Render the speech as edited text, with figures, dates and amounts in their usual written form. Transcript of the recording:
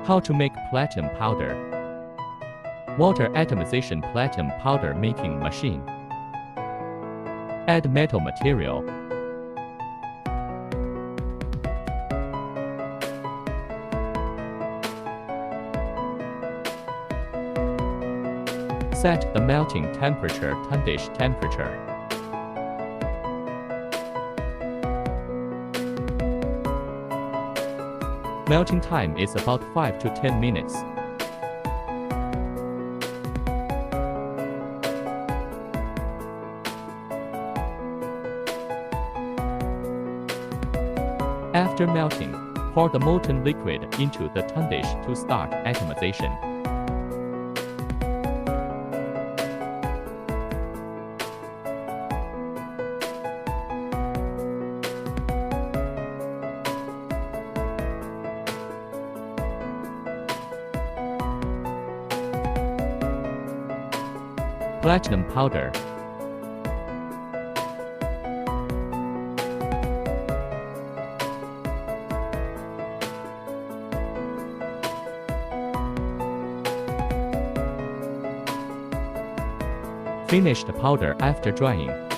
How to make platinum powder. Water atomization platinum powder making machine. Add metal material. Set the melting temperature tundish temperature. Melting time is about 5 to 10 minutes. After melting, pour the molten liquid into the tundish to start atomization. Platinum powder. Finish the powder after drying.